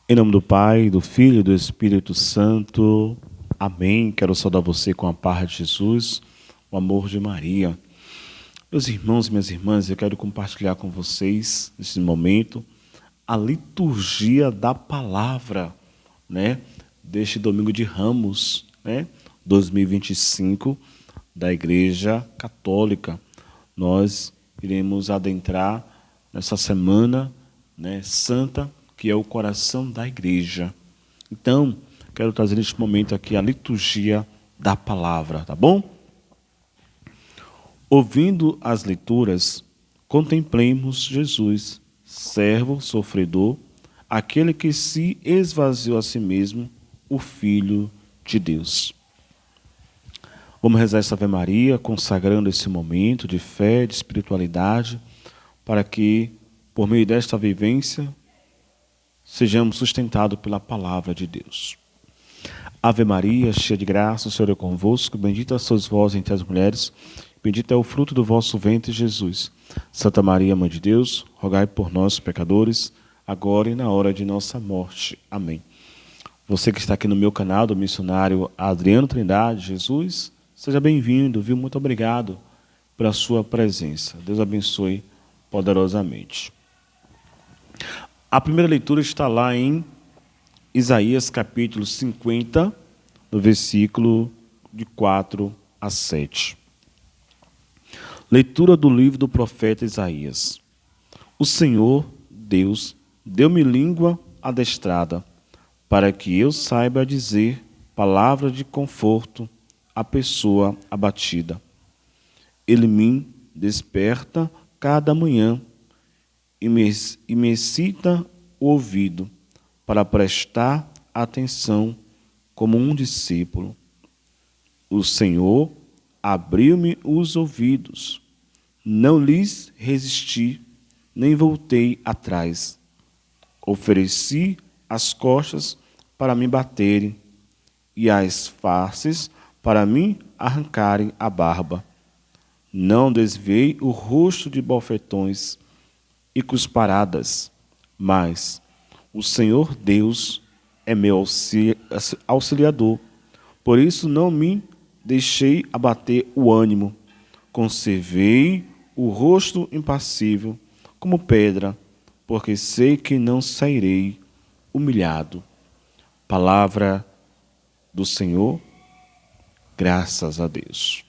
Em nome do Pai, do Filho e do Espírito Santo. Amém. Quero saudar você com a paz de Jesus, o amor de Maria. Meus irmãos e minhas irmãs, eu quero compartilhar com vocês, nesse momento, a liturgia da palavra, deste domingo de Ramos, 2025, da Igreja Católica. Nós iremos adentrar nessa semana, santa, que é o coração da igreja. Então, quero trazer neste momento aqui a liturgia da palavra, tá bom? Ouvindo as leituras, contemplemos Jesus, servo sofredor, aquele que se esvaziou a si mesmo, o Filho de Deus. Vamos rezar esta Ave Maria, consagrando esse momento de fé, de espiritualidade, para que, por meio desta vivência, sejamos sustentados pela palavra de Deus. Ave Maria, cheia de graça, o Senhor é convosco, bendita sois vós entre as mulheres, bendito é o fruto do vosso ventre, Jesus. Santa Maria, Mãe de Deus, rogai por nós, pecadores, agora e na hora de nossa morte. Amém. Você que está aqui no meu canal do missionário Adriano Trindade Jesus, seja bem-vindo, viu? Muito obrigado pela sua presença. Deus abençoe poderosamente. A primeira leitura está lá em Isaías capítulo 50, no versículo de 4 a 7. Leitura do livro do profeta Isaías. O Senhor, Deus, deu-me língua adestrada, para que eu saiba dizer palavra de conforto à pessoa abatida. Ele me desperta cada manhã e me excita o ouvido para prestar atenção como um discípulo. O Senhor abriu-me os ouvidos, não lhes resisti, nem voltei atrás. Ofereci as costas para me baterem e as faces para me arrancarem a barba. Não desviei o rosto de bofetões e cusparadas, mas o Senhor Deus é meu auxiliador. Por isso não me deixei abater o ânimo. Conservei o rosto impassível como pedra, porque sei que não sairei humilhado. Palavra do Senhor, graças a Deus.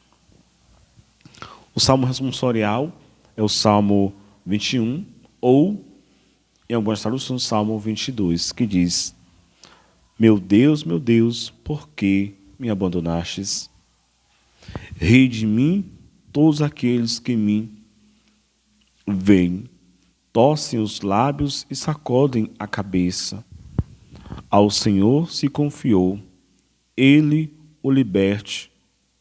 O Salmo responsorial é o Salmo 21, ou, em algumas traduções, Salmo 22, que diz: meu Deus, por que me abandonastes? Ri de mim todos aqueles que me veem, torcem os lábios e sacodem a cabeça. Ao Senhor se confiou, Ele o liberte,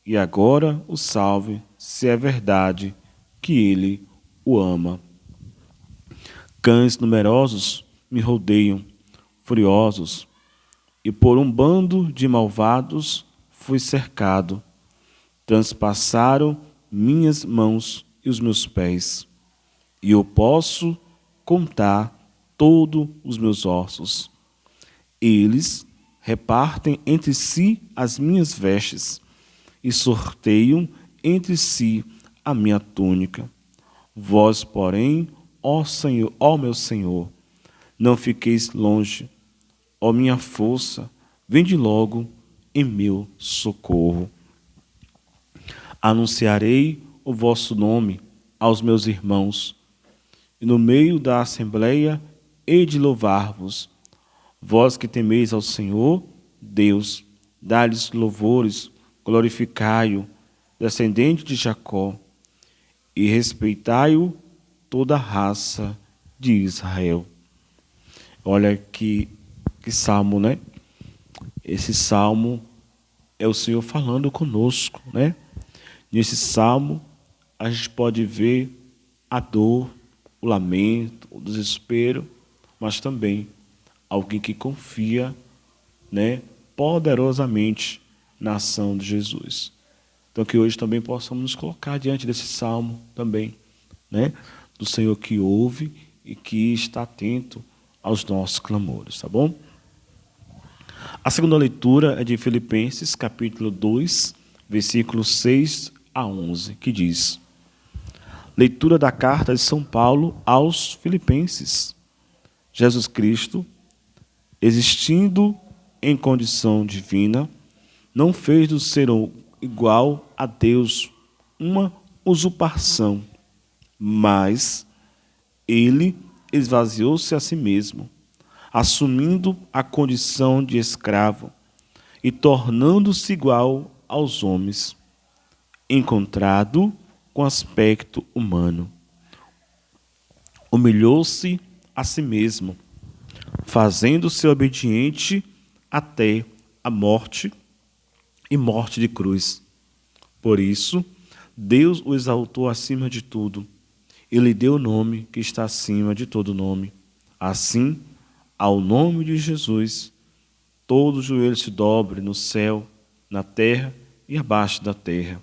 e agora o salve, se é verdade que Ele o ama. Cães numerosos me rodeiam, furiosos, e por um bando de malvados fui cercado. Transpassaram minhas mãos e os meus pés, e eu posso contar todos os meus ossos. Eles repartem entre si as minhas vestes, e sorteiam entre si a minha túnica. Vós, porém, ó Senhor, ó meu Senhor, não fiqueis longe. Ó minha força, vinde logo em meu socorro. Anunciarei o vosso nome aos meus irmãos, e no meio da assembleia hei de louvar-vos. Vós que temeis ao Senhor, Deus, dá-lhes louvores, glorificai-o, descendente de Jacó, e respeitai-o toda a raça de Israel. Olha que salmo, né? Esse salmo é o Senhor falando conosco, né? Nesse salmo a gente pode ver a dor, o lamento, o desespero, mas também alguém que confia, poderosamente na ação de Jesus. Então que hoje também possamos nos colocar diante desse salmo também, do Senhor que ouve e que está atento aos nossos clamores, tá bom? A segunda leitura é de Filipenses, capítulo 2, versículos 6 a 11, que diz: Leitura da carta de São Paulo aos Filipenses. Jesus Cristo, existindo em condição divina, não fez do ser igual a Deus uma usurpação, mas ele esvaziou-se a si mesmo, assumindo a condição de escravo e tornando-se igual aos homens, encontrado com aspecto humano. Humilhou-se a si mesmo, fazendo-se obediente até a morte e morte de cruz. Por isso, Deus o exaltou acima de tudo e lhe deu o nome que está acima de todo nome. Assim, ao nome de Jesus, todo joelho se dobre no céu, na terra e abaixo da terra,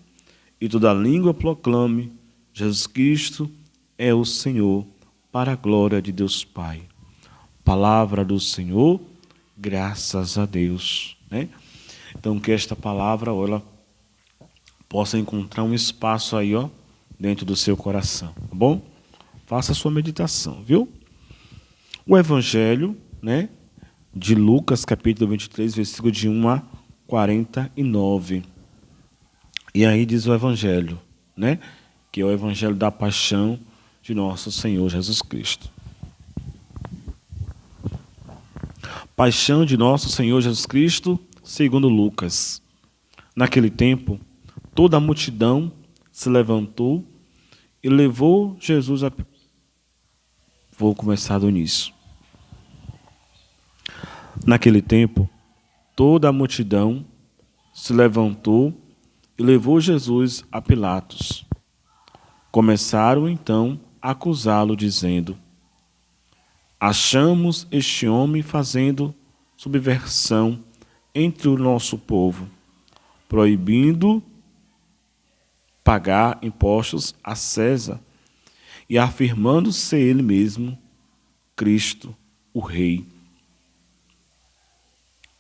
e toda língua proclame: Jesus Cristo é o Senhor, para a glória de Deus Pai. Palavra do Senhor, graças a Deus. Então, que esta palavra ela possa encontrar um espaço aí, dentro do seu coração, tá bom? Faça a sua meditação, viu? O Evangelho, de Lucas, capítulo 23, versículo de 1 a 49. E aí diz o Evangelho, que é o Evangelho da paixão de nosso Senhor Jesus Cristo. Paixão de nosso Senhor Jesus Cristo, segundo Lucas. Naquele tempo, toda a multidão se levantou e levou Jesus a... Vou começar do início. Naquele tempo, toda a multidão se levantou e levou Jesus a Pilatos. Começaram então a acusá-lo, dizendo: Achamos este homem fazendo subversão entre o nosso povo, proibindo pagar impostos a César e afirmando ser ele mesmo Cristo, o Rei.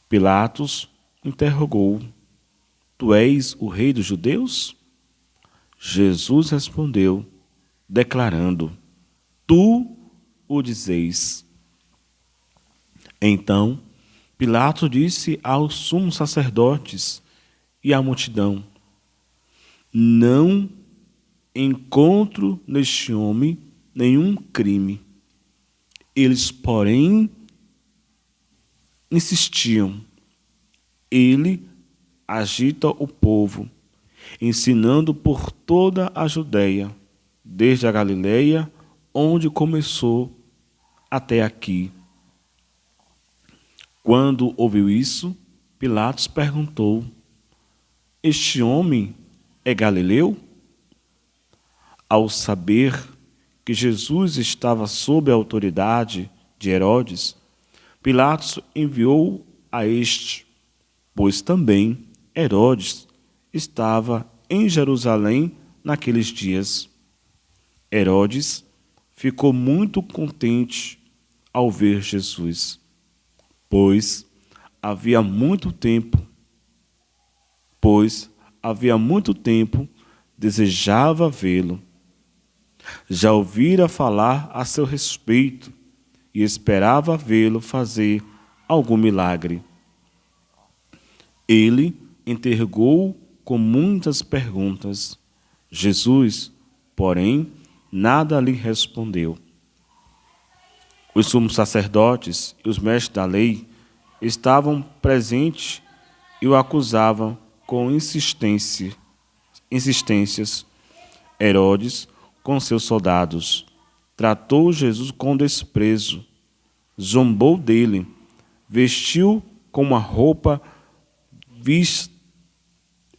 Pilatos interrogou: Tu és o Rei dos judeus? Jesus respondeu, declarando: Tu o dizeis. Então Pilatos disse aos sumos sacerdotes e à multidão: Não encontro neste homem nenhum crime. Eles, porém, insistiam: Ele agita o povo, ensinando por toda a Judeia, desde a Galileia, onde começou, até aqui. Quando ouviu isso, Pilatos perguntou: Este homem é galileu? Ao saber que Jesus estava sob a autoridade de Herodes, Pilatos enviou a este, pois também Herodes estava em Jerusalém naqueles dias. Herodes ficou muito contente ao ver Jesus, pois havia muito tempo desejava vê-lo. Já ouvira falar a seu respeito e esperava vê-lo fazer algum milagre. Ele interrogou com muitas perguntas. Jesus, porém, nada lhe respondeu. Os sumos sacerdotes e os mestres da lei estavam presentes e o acusavam com insistências. Herodes, com seus soldados, tratou Jesus com desprezo, zombou dele, vestiu com uma roupa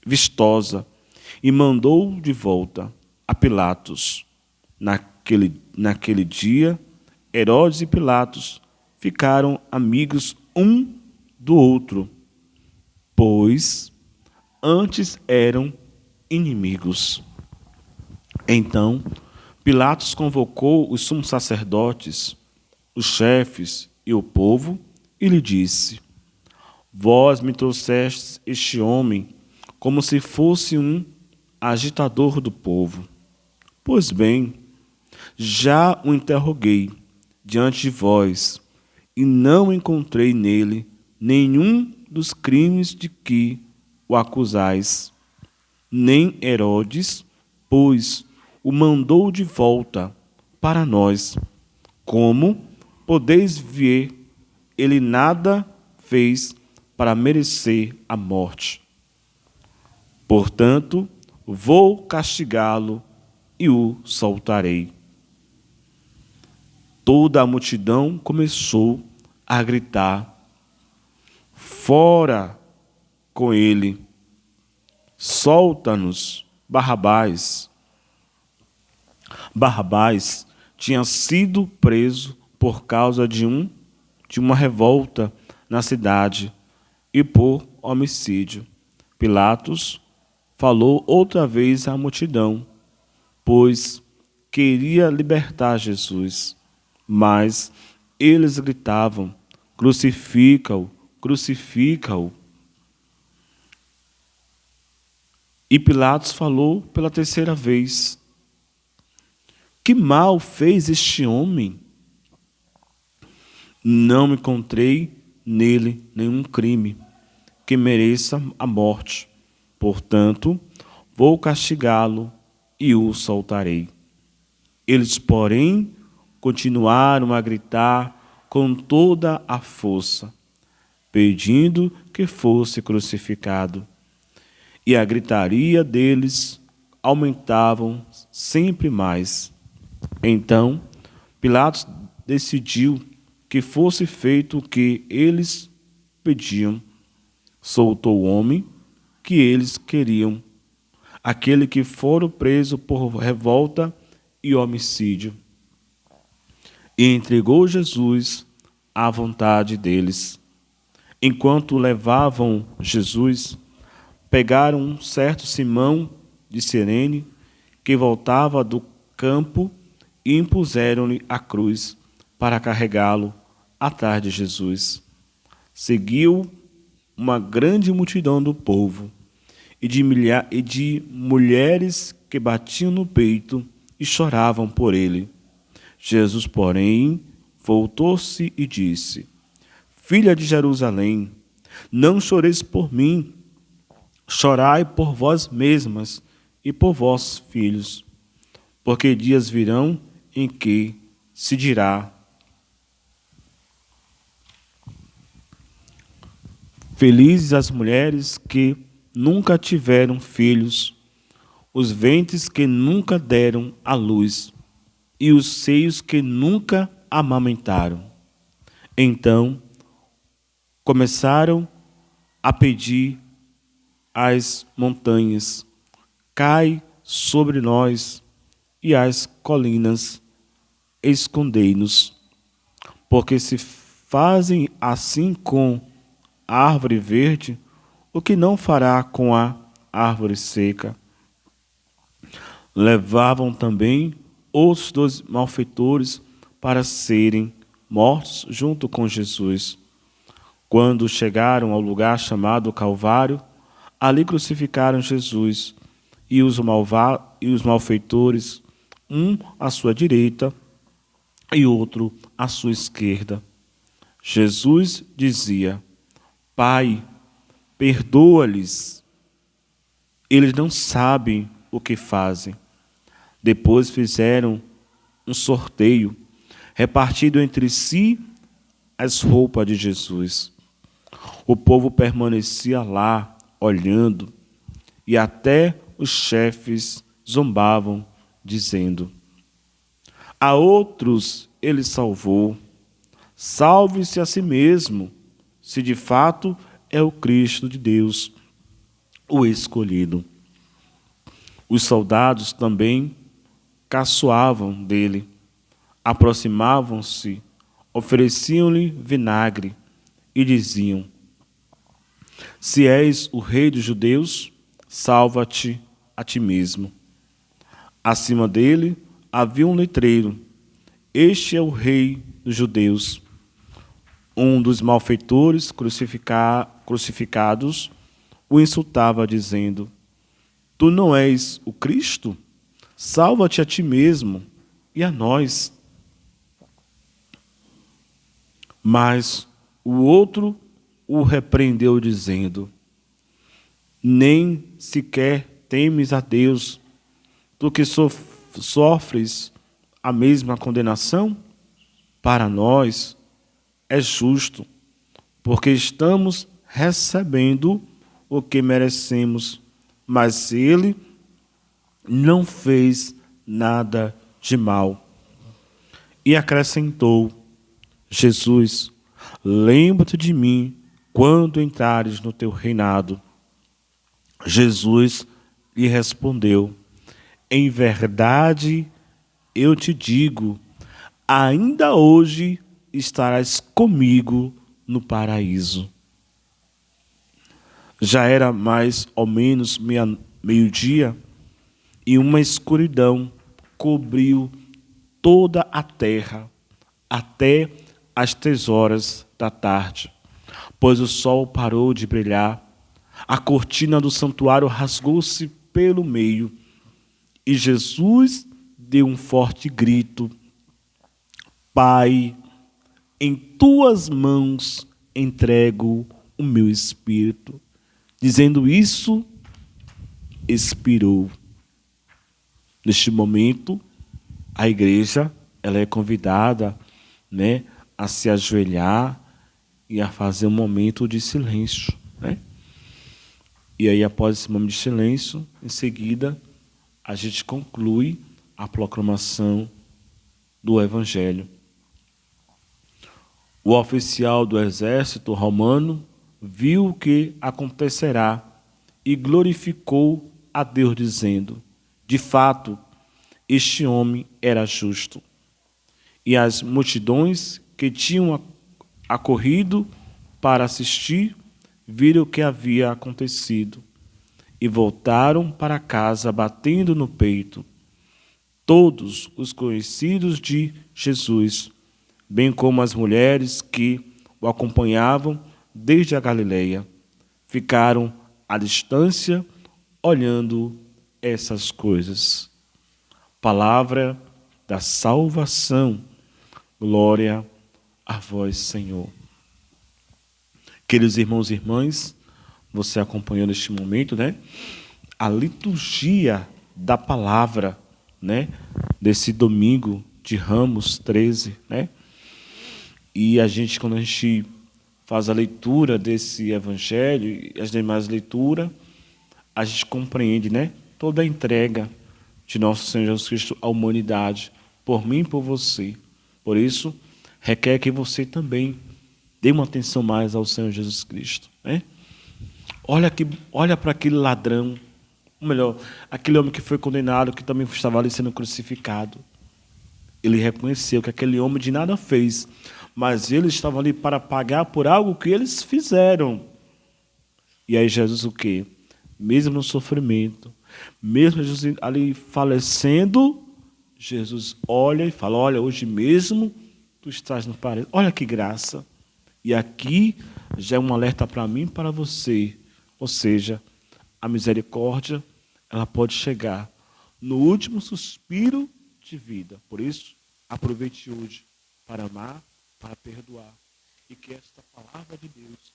vistosa e mandou de volta a Pilatos. Naquele dia, Herodes e Pilatos ficaram amigos um do outro, pois antes eram inimigos. Então, Pilatos convocou os sumos sacerdotes, os chefes e o povo e lhe disse: Vós me trouxestes este homem como se fosse um agitador do povo. Pois bem, já o interroguei diante de vós, e não encontrei nele nenhum dos crimes de que o acusais. Nem Herodes, pois o mandou de volta para nós. Como podeis ver, ele nada fez para merecer a morte. Portanto, vou castigá-lo e o soltarei. Toda a multidão começou a gritar: fora com ele! Solta-nos, Barrabás! Barrabás tinha sido preso por causa de uma revolta na cidade e por homicídio. Pilatos falou outra vez à multidão, pois queria libertar Jesus. Mas eles gritavam: crucifica-o, crucifica-o. E Pilatos falou pela terceira vez: que mal fez este homem? Não encontrei nele nenhum crime que mereça a morte. Portanto, vou castigá-lo e o soltarei. Eles, porém, continuaram a gritar com toda a força, pedindo que fosse crucificado. E a gritaria deles aumentavam sempre mais. Então, Pilatos decidiu que fosse feito o que eles pediam. Soltou o homem que eles queriam, aquele que fora preso por revolta e homicídio, e entregou Jesus à vontade deles. Enquanto levavam Jesus, pegaram um certo Simão de Cirene, que voltava do campo, e impuseram-lhe a cruz para carregá-lo atrás de Jesus. Seguiu uma grande multidão do povo e de mulheres que batiam no peito e choravam por ele. Jesus, porém, voltou-se e disse: Filha de Jerusalém, não choreis por mim, chorai por vós mesmas e por vossos filhos, porque dias virão em que se dirá: felizes as mulheres que nunca tiveram filhos, os ventres que nunca deram à luz, e os seios que nunca amamentaram. Então começaram a pedir às montanhas: cai sobre nós, e às colinas, escondei-nos. Porque se fazem assim com a árvore verde, o que não fará com a árvore seca? Levavam também outros 2 malfeitores para serem mortos junto com Jesus. Quando chegaram ao lugar chamado Calvário, ali crucificaram Jesus e os malfeitores, um à sua direita e outro à sua esquerda. Jesus dizia: Pai, perdoa-lhes, eles não sabem o que fazem. Depois fizeram um sorteio, repartido entre si as roupas de Jesus. O povo permanecia lá, olhando, e até os chefes zombavam, dizendo: a outros ele salvou, salve-se a si mesmo, se de fato é o Cristo de Deus, o escolhido. Os soldados também caçoavam dele, aproximavam-se, ofereciam-lhe vinagre e diziam: se és o rei dos judeus, salva-te a ti mesmo. Acima dele havia um letreiro: este é o rei dos judeus. Um dos malfeitores crucificados, o insultava, dizendo: Tu não és o Cristo? Salva-te a ti mesmo e a nós. Mas o outro o repreendeu, dizendo: Nem sequer temes a Deus, tu que sofres a mesma condenação? Para nós é justo, porque estamos recebendo o que merecemos, mas ele não fez nada de mal. E acrescentou: Jesus, lembra-te de mim quando entrares no teu reinado. Jesus lhe respondeu: Em verdade eu te digo, ainda hoje estarás comigo no paraíso. Já era mais ou menos meio-dia, e uma escuridão cobriu toda a terra até às 3 horas da tarde, pois o sol parou de brilhar, a cortina do santuário rasgou-se pelo meio, e Jesus deu um forte grito: Pai, em tuas mãos entrego o meu espírito. Dizendo isso, expirou. Neste momento, a igreja ela é convidada, né, a se ajoelhar e a fazer um momento de silêncio, né? E aí, após esse momento de silêncio, em seguida, a gente conclui a proclamação do Evangelho. O oficial do exército romano viu o que acontecerá e glorificou a Deus, dizendo: De fato, este homem era justo. E as multidões que tinham acorrido para assistir viram o que havia acontecido e voltaram para casa batendo no peito. Todos os conhecidos de Jesus, bem como as mulheres que o acompanhavam desde a Galileia, ficaram à distância olhando essas coisas. Palavra da salvação. Glória a vós, Senhor. Queridos irmãos e irmãs, você acompanhou neste momento, né, a liturgia da palavra, né, desse domingo de Ramos 13, né? E quando a gente faz a leitura desse evangelho e as demais leituras, a gente compreende, né, toda a entrega de nosso Senhor Jesus Cristo à humanidade, por mim e por você. Por isso, requer que você também dê uma atenção mais ao Senhor Jesus Cristo, né? Olha para aquele ladrão, ou melhor, aquele homem que foi condenado, que também estava ali sendo crucificado. Ele reconheceu que aquele homem de nada fez, mas ele estava ali para pagar por algo que eles fizeram. E aí Jesus o quê? Mesmo no sofrimento, mesmo Jesus ali falecendo, Jesus olha e fala: Olha, hoje mesmo tu estás no paraíso. Olha que graça. E aqui já é um alerta para mim e para você. Ou seja, a misericórdia, ela pode chegar no último suspiro de vida. Por isso, aproveite hoje para amar, para perdoar. E que esta palavra de Deus